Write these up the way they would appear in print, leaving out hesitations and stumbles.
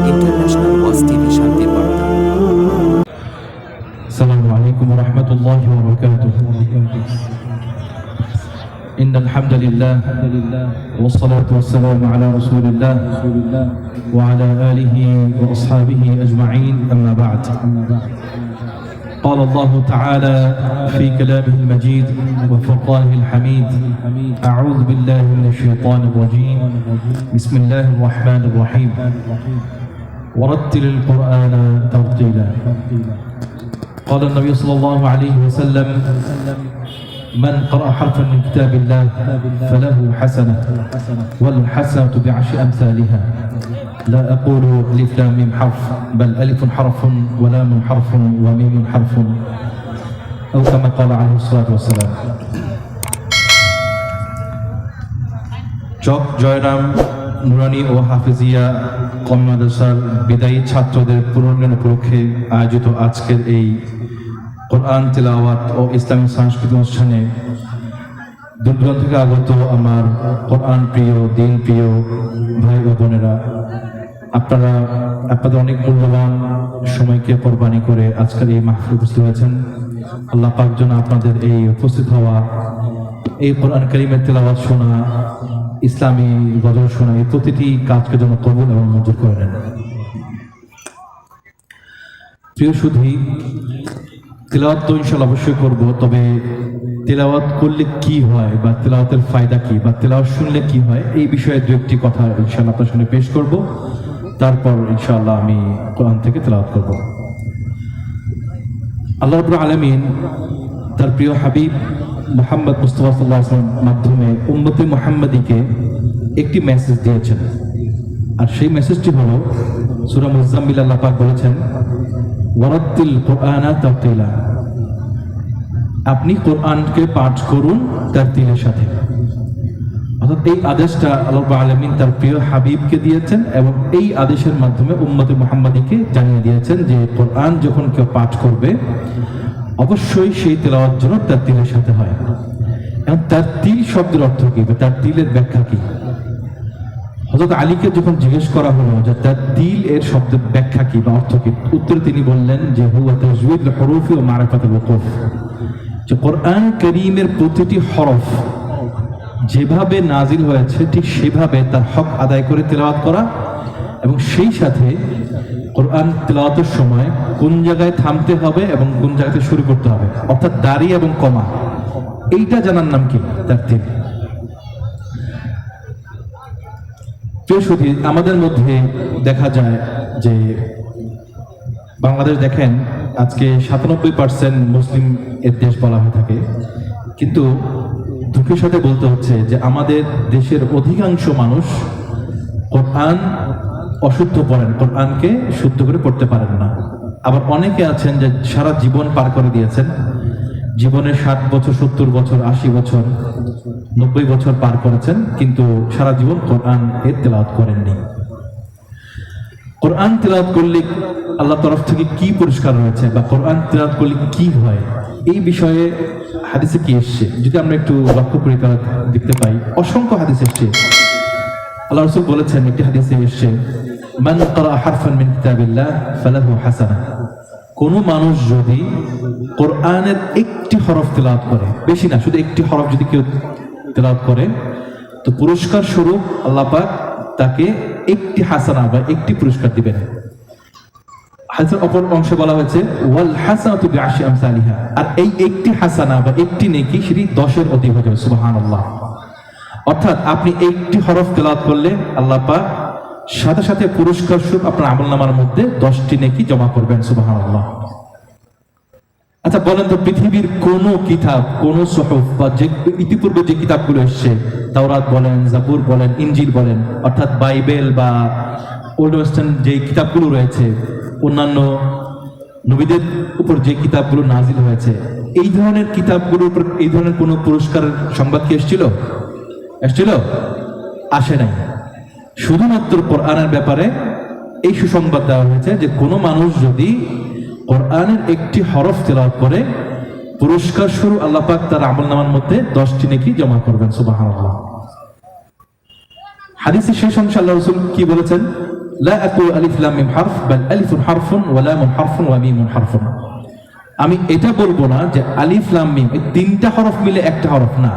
International ওয়াজ TV শান্তির বার্তা। আসসালামু আলাইকুম ওয়া রাহমাতুল্লাহি ওয়া বারাকাতুহু। ইন্নাল হামদুলিল্লাহ ওয়াস সালাতু ওয়াস সালামু আলা রাসূলিল্লাহ ওয়া আলা আলিহি ওয়া আসহাবিহি আজমাইন, আম্মা বা'দ। قال الله تعالى في كلامه المجيد وفرقانه الحميد: أعوذ بالله من الشيطان الرجيم، بسم الله الرحمن الرحيم، ورتل القرآن ترتيلا. قال النبي صلى الله عليه وسلم: من قرأ حرفا من كتاب الله فله حسنة، والحسنة بعشر أمثالها. لا أقول ألف لام ميم حرف، بل ألف حرف ولام حرف وميم حرف، أو كما قال عليه الصلاة والسلام. চক জয়রাম নুরানি ও হাফেজিয়া কওমি মাদ্রাসার বিদায়ী ছাত্রদের পুনর্মিলন উপলক্ষে আয়োজিত আজকের এই কোরআন তিলাওয়াত ও ইসলামী সাংস্কৃতিক অনুষ্ঠানে দূরদূরান্ত থেকে আগত আমার কোরআন প্রিয়, দিন প্রিয় ভাই ও বোনেরা, আপনারা আপনাদের অনেক মূল্যবান সময়কে কোরবানি করে আজকের এই মাহফিলে উপস্থিত হয়েছেন। আল্লাহ পাক যেন আপনাদের এই উপস্থিত হওয়া, এই কোরআন কারীমের তিলাওয়াত শোনা, ইসলামী গজল শোনা, এই প্রতিটি কাজকে যেন কবুল এবং মঞ্জুর করে নেন। প্রিয় সুধী, তিলাওয়াত তো ইনশাআল্লাহ অবশ্যই করব, তবে তিলাওয়াত করলে কি হয় বা তিলাওয়াতের ফায়দা কি বা তিলাওয়াত শুনলে কি হয়, এই বিষয়ে দু একটি কথা ইনশাআল্লাহ আপনার সামনে পেশ করব। তারপর ইনশাআল্লাহ আমি কোরআন থেকে তিলাওয়াত করব। আল্লাহ রাব্বুল আলামিন তার প্রিয় হাবিব মুহাম্মদ মুস্তাফা সাল্লাল্লাহু আলাইহি ওয়াসাল্লামের মাধ্যমে উম্মতে মুহাম্মাদিকে একটি মেসেজ দিয়েছেন, আর সেই মেসেজটি হলো সূরা মুজাম্মিল। আল্লাহ পাক বলেছেন, ওয়ারাত্তিল কুরআনা তারতিলা, আপনি কোরআনকে পাঠ করুন তারতিলের সাথে। অর্থাৎ এই আদেশটা আল্লাহ রাব্বুল আলামিন তার প্রিয় হাবিবকে দিয়েছেন এবং এই আদেশের মাধ্যমে উম্মতে মুহাম্মাদিকে জানিয়ে দিয়েছেন যে কোরআন যখন কেউ পাঠ করবে অবশ্যই সেই তেলাওয়াত যেন তারতিলের সাথে হয়। এবং তারতিল শব্দের অর্থ কি বা তারতিলের ব্যাখ্যা কি? হযরত আলীকে যখন জিজ্ঞেস করা হলো যে তারতিল এর শব্দের ব্যাখ্যা কি বা অর্থ কি, উত্তরে তিনি বললেন যে হুয়া তাজউইদুল হুরুফি ওয়া মারিফাতুল ওকুফ, যে কোরআন কারীমের প্রতিটি হরফ যেভাবে নাজিল হয়েছে ঠিক সেভাবে তার হক আদায় করে তেলাওয়াত করা, এবং সেই সাথে কোরআন তেলাওয়াতের সময় কোন জায়গায় থামতে হবে এবং কোন জায়গাতে শুরু করতে হবে, অর্থাৎ দাঁড়িয়ে এবং কমা, এইটা জানার নাম কি? তারতিল। প্রিয় সুধী, আমাদের মধ্যে দেখা যায় যে বাংলাদেশ দেখেন আজকে 97% মুসলিম এর দেশ বলা হয়ে থাকে, কিন্তু দুঃখের সাথে বলতে হচ্ছে যে আমাদের দেশের অধিকাংশ মানুষ কোরআন অশুদ্ধ পড়েন, কোরআনকে শুদ্ধ করে পড়তে পারেন না। আবার অনেকে আছেন যে সারা জীবন পার করে দিয়েছেন, জীবনের 60 বছর, 70 বছর, 80 বছর, 90 বছর পার করেছেন, কিন্তু সারা জীবন কোরআন এর তেলাওয়াত করেননি। কোরআন তেলাওয়াত করলে আল্লাহ তরফ থেকে কি পুরস্কার রয়েছে বা কোরআন তেলাওয়াত করলে কি হয়, এই বিষয়ে হাদিসে কি এসছে যদি আমরা একটু লক্ষ্য করি তাহলে দেখতে পাই অসংখ্য হাদিস এসছে। আল্লাহ রাসূল বলেছেন, একটি হাদিসে এসছে, মান ক্বারা হারফান মিন কিতাবিল্লাহ ফালাহু হাসানাহ, কোন মানুষ যদি কোরআনের একটি হরফ তেলাওয়াত করে, বেশি না, শুধু একটি হরফ যদি কেউ তেলাওয়াত করে, তো পুরস্কার স্বরূপ আল্লাহ পাক তাকে একটি হাসানা বা একটি পুরস্কার দিবেন। হাদিসের অপর অংশে বলা হয়েছে ওয়াল হাসানাতু বিআশরি আমসালিহা, আর এই একটি হাসানা বা একটি নেকি সেটি 10-এর অধিক হয়ে যাবে। সুবহানাল্লাহ। অর্থাৎ আপনি একটি হরফ তেলাওয়াত করলে আল্লাহ পাক সাথে সাথে পুরস্কার স্বরূপ আপনার আমলনামার মধ্যে 10টি নেকি জমা করবেন। সুবহানাল্লাহ। আচ্ছা বলেন তো, পৃথিবীর কোন কিতাব, কোন সুহুফ বা যে ইতিপূর্বে যে কিতাবগুলো এসেছে, তাওরাত বলেন, জাবুর বলেন, ইনজিল বলেন, অর্থাৎ বাইবেল বা ওল্ড ওয়েস্টার্ন যে কিতাবগুলো রয়েছে, অন্যান্য নবীদের উপর যে কিতাবগুলো নাজিল হয়েছে, এই ধরনের কিতাবগুলোর উপর এই ধরনের কোনো পুরস্কারের সংবাদ কি এসেছিল? আসে নাই। শুধুমাত্র কোরআনের ব্যাপারে এই সুসংবাদ দেওয়া হয়েছে যে কোনো মানুষ যদি কোরআনের একটি হরফ তেলাওয়াত করে, পুরস্কার স্বরূপ আল্লাহ পাক তার আমলনামার মধ্যে 10টি নেকি জমা করবেন। সুবহানাল্লাহ। হাদিসের শেষ অংশে আল্লাহ রাসূল কি বলেছেন? লা আকুল আলিফ লাম মিম হারফ বাল আলিফুন হারফুন ওয়া লামুন হারফুন ওয়া মিমুন হারফুন। আমি এটা বলবো না যে আলিফ লাম মিম এই তিনটা হরফ মিলে একটা হরফ, না,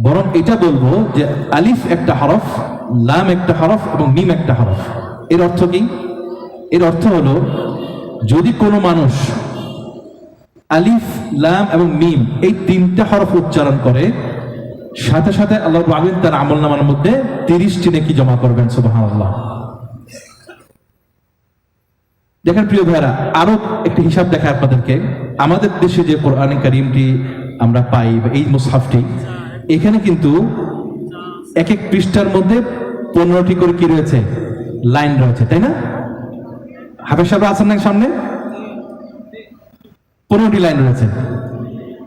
বরং এটা বলবো যে আলিফ একটা হরফ, লাম একটা হরফ এবং মিম একটা হরফ। এর অর্থ কি? এর অর্থ হলো যদি কোনো মানুষ আলিফ, লাম এবং মিম এই তিনটা হরফ উচ্চারণ করে, সাথে সাথে আল্লাহ রাব্বুল আলামিন তার আমলনামার মধ্যে 30টি নেকি জমা করবেন। সুবহানাল্লাহ। দেখেন প্রিয় ভাইরা, আরো একটি হিসাব দেখায় আপনাদেরকে। আমাদের দেশে যে কোরআন কারীমটি আমরা পাই বা এই মুসহাফটি, এখানে কিন্তু এক এক পৃষ্ঠার মধ্যে 15টি করে কি রয়েছে? লাইন রয়েছে, তাই না? হাফেজ সাহেব আছেন না সামনে? 15টি লাইন রয়েছে।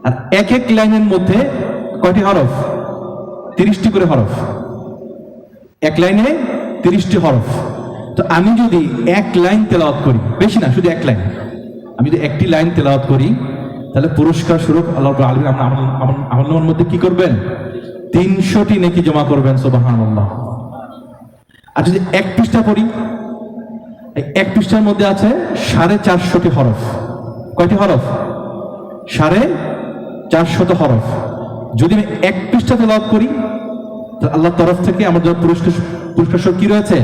আর এক এক লাইনের মধ্যে কয়টি হরফ? 30টি করে হরফ। এক লাইনে 30টি হরফ। তো আমি যদি এক লাইন তেলাওয়াত করি, বেশি না, শুধু এক লাইন, আমি যদি একটি লাইন তেলাওয়াত করি, তাহলে পুরস্কার স্বরূপ আল্লাহ রাব্বুল আলামিন আমলনামার মধ্যে কি করবেন? 300টি নেকি জমা করবেন। সুবহানাল্লাহ। আর যদি এক পৃষ্ঠা পড়ি, এক পৃষ্ঠার মধ্যে আছে 450টি হরফ। কয়টি হরফ? 450 হরফ। যদি আমি এক পৃষ্ঠা তেলাওয়াত করি, তো আল্লাহর তরফ থেকে আমার জন্য পুরস্কার কি রয়েছে?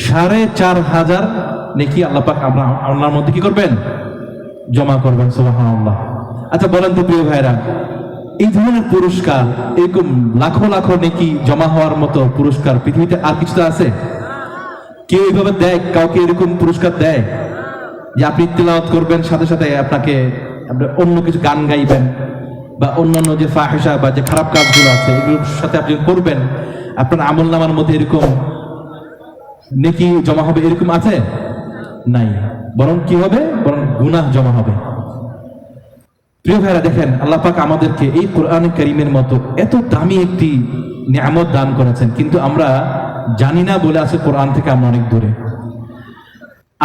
4500 নেকি আল্লাহ পাক আপনার মধ্যে কি করবেন? জমা করবেন। সুবহানাল্লাহ। আচ্ছা বলেন তো প্রিয় ভাইরা, এই ধরনের পুরস্কার, এরকম লাখো লাখো নেকি জমা হওয়ার মতো পুরস্কার পৃথিবীতে আর কিছু আছে? কেউ এইভাবে দেয়? কাউকে এরকম পুরস্কার দেয় যে আপনি তেলাওয়াত করবেন, সাথে সাথে আপনাকে অন্য কিছু গান গাইবেন বা অন্যান্য যে ফাহিশা বা যে খারাপ কাজগুলো আছে এগুলোর সাথে আপনি করবেন, আপনার আমলনামার মধ্যে এরকম নেকি জমা হবে, এরকম আছে? নাই। বরং কি হবে? বরং গুনাহ জমা হবে। প্রিয় ভাইরা, দেখেন আল্লাহ পাক আমাদেরকে এই কোরআন কারীমের মতো এত দামি একটি নিয়ামত দান করেছেন, কিন্তু আমরা জানি না বলে আছে কোরআন থেকে আমরা অনেক দূরে।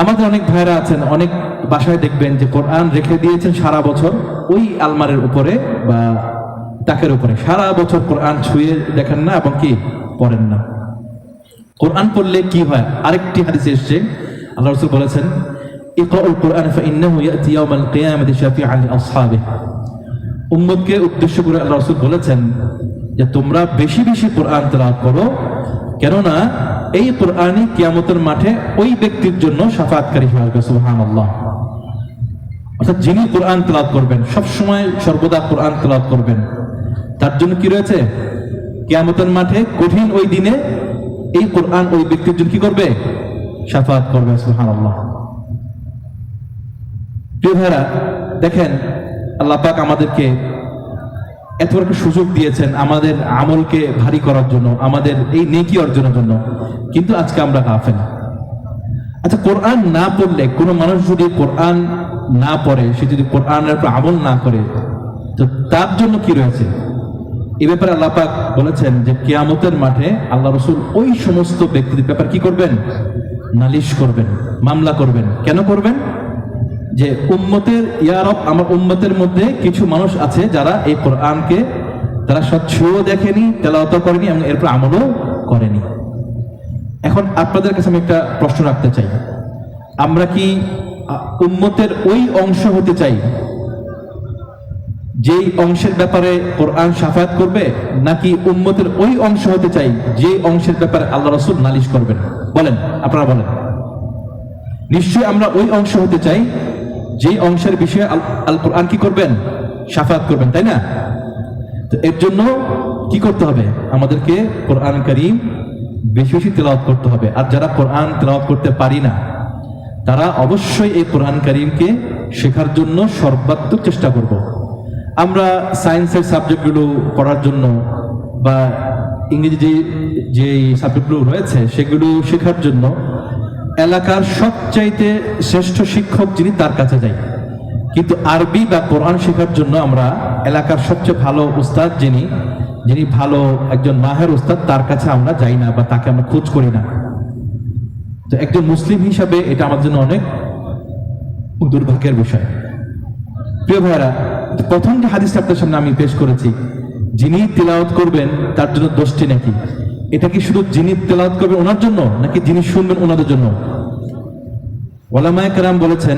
আমাদের অনেক ভাইরা আছেন, অনেক বাসায় দেখবেন যে কোরআন রেখে দিয়েছেন সারা বছর ওই আলমারের উপরে বা তাকের উপরে, সারা বছর কোরআন ছুঁয়ে দেখেন না এবং কি পড়েন না। কোরআন পড়লে কি হয়? আরেকটি হাদিসে এসেছে, আল্লাহ রাসূল বলেছেন, ইকরাউল কুরআন ফাইন্নাহু ইয়াতি ইয়াউমাল কিয়ামাতি শাফিআন লিআসহাবিহি। উম্মতকে উদ্দেশ্য করে আল্লাহ রাসূল বলেছেন যে তোমরা বেশি বেশি কোরআন তেলাওয়াত করো, কেননা এই কোরআনই কিয়ামতের মাঠে ওই ব্যক্তির জন্য শাফাআতকারী হয়ে আসবে। সুবহানাল্লাহ। অর্থাৎ যিনি কোরআন তেলাওয়াত করবেন, সব সময় সর্বদা কোরআন তেলাওয়াত করবেন, তার জন্য কি রয়েছে? কিয়ামতের মাঠে কঠিন ওই দিনে এই কোরআন ওই ব্যক্তির জন্য কি করবে? শাফাআত করবে। সুবহানাল্লাহ। প্রিয় ভাইরা, দেখেন আল্লাহ পাক আমাদেরকে এত বড় একটা সুযোগ দিয়েছেন আমাদের আমলকে ভারী করার জন্য, আমাদের এই নেকি অর্জনের জন্য, কিন্তু আজকে আমরা গাফেল। আচ্ছা, কোরআন না পড়লে, কোনো মানুষ যদি কোরআন না পড়ে, সে যদি কোরআনের উপর আমল না করে, তো তার জন্য কি রয়েছে? এই ব্যাপারে আল্লাহ পাক বলেছেন যে কিয়ামতের মাঠে আল্লাহ রাসূল ওই সমস্ত ব্যক্তিদের ব্যাপারে কি করবেন? নালিশ করবেন, মামলা করবেন। কেন করবেন? যে উম্মতের, ইয়া রব, আমার উম্মতের মধ্যে কিছু মানুষ আছে যারা এই কোরআনকে তারা স্বচ্ছও দেখেনি, তেলাওয়াত করেনি এবং এরপর আমলও করেনি। এখন আপনাদের কাছে আমি একটা প্রশ্ন রাখতে চাই, আমরা কি উম্মতের ওই অংশ হতে চাই যেই অংশের ব্যাপারে কোরআন শাফায়াত করবে, নাকি উম্মতের ওই অংশ হতে চাই যে অংশের ব্যাপারে আল্লাহ রাসূল নালিশ করবেন? বলেন, আপনারা বলেন। নিশ্চয়ই আমরা ওই অংশ হতে চাই যেই অংশের বিষয়ে আল কোরআন কি করবেন? শাফায়াত করবেন, তাই না? তো এর জন্য কি করতে হবে? আমাদেরকে কোরআন কারীম বেশি বেশি তেলাওয়াত করতে হবে। আর যারা কোরআন তেলাওয়াত করতে পারি না, তারা অবশ্যই এই কোরআন কারীমকে শেখার জন্য সর্বাত্মক চেষ্টা করব। আমরা সায়েন্সের সাবজেক্টগুলো পড়ার জন্য বা ইংরেজি যে সাবজেক্টগুলো রয়েছে সেগুলো শেখার জন্য এলাকার সবচাইতে শ্রেষ্ঠ শিক্ষক যিনি, তার কাছে যাই। কিন্তু আরবি বা কোরআন শেখার জন্য আমরা এলাকার সবচেয়ে ভালো উস্তাদ যিনি ভালো একজন মাহের উস্তাদ, তার কাছে আমরা যাই না বা তাকে আমরা খোঁজ করি না। তো একজন মুসলিম হিসাবে এটা আমাদের জন্য অনেক দুর্ভাগ্যের বিষয়। প্রিয় ভাইরা, প্রথম যে হাদিসটা আপনার সামনে আমি পেশ করেছি, যিনি তিলাওয়াত করবেন তার জন্য 10টি নেকি, এটা কি শুধু যিনি তেলাওয়াত করবেন ওনার জন্য, নাকি যিনি শুনবেন ওনাদের জন্য? ওলামায়ে কেরাম বলেছেন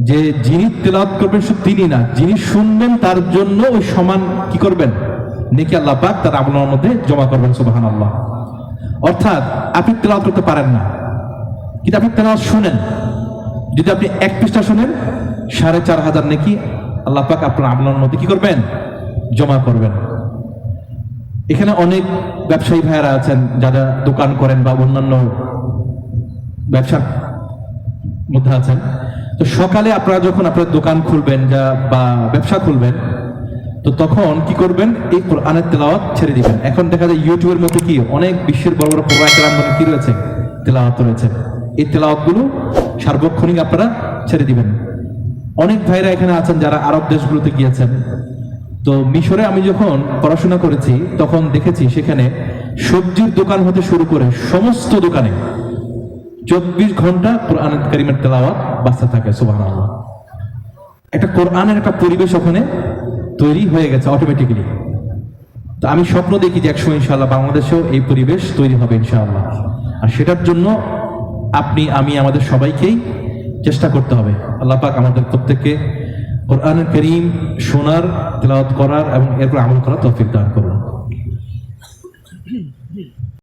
যে যিনি তেলাওয়াত করবেন শুধু তিনি না, যিনি শুনবেন তার জন্য ওই সমান কি করবেন, নেকি আল্লাহ পাক তার আমলের মধ্যে জমা করবেন। সুবহানাল্লাহ। অর্থাৎ আপনি তেলাওয়াত করতে পারেন না, কিন্তু আপনি তেলাওয়াত শুনেন, যদি আপনি 1 পৃষ্ঠা শুনেন 4500 নেকি আল্লাহ পাক আপনার আমলের মধ্যে কি করবেন, জমা করবেন। এখানে অনেক ব্যবসায়ী ভাইয়েরা আছেন যারা দোকান করেন বা অন্যান্য ব্যবসার মধ্যে আছেন। তো সকালে আপনারা যখন আপনার দোকান খুলবেন বা ব্যবসা খুলবেন, তো তখন কি করবেন, এই কোরআনের তেলাওয়াত ছেড়ে দিবেন। এখন দেখা যায় ইউটিউবের মধ্যে কি অনেক বিশ্বের বড় বড় প্রোভাইডার মধ্যে কি রয়েছে, তেলাওয়াত রয়েছে। এই তেলাওয়াতগুলো সার্বক্ষণিক আপনারা ছেড়ে দিবেন। অনেক ভাইরা এখানে আছেন যারা আরব দেশগুলোতে গিয়েছেন। তো মিশরে আমি যখন পড়াশোনা করেছি তখন দেখেছি সেখানে সবজির দোকান হতে শুরু করে সমস্ত দোকানে 24 ঘন্টা কোরআন কারীমের তেলাওয়াত বাজতে থাকে। সুবহানাল্লাহ। একটা কোরআনের একটা পরিবেশ ওখানে তৈরি হয়ে গেছে অটোমেটিক্যালি। তো আমি স্বপ্ন দেখি যে একসময় ইনশাআল্লাহ বাংলাদেশেও এই পরিবেশ তৈরি হবে ইনশাআল্লাহ। আর সেটার জন্য আপনি, আমি, আমাদের সবাইকেই চেষ্টা করতে হবে। আল্লাহ পাক আমাদের প্রত্যেককে কোরআন কারীম শোনার, তেলাওয়াত করার এবং এরপর আমল করার তৌফিক দান করুন।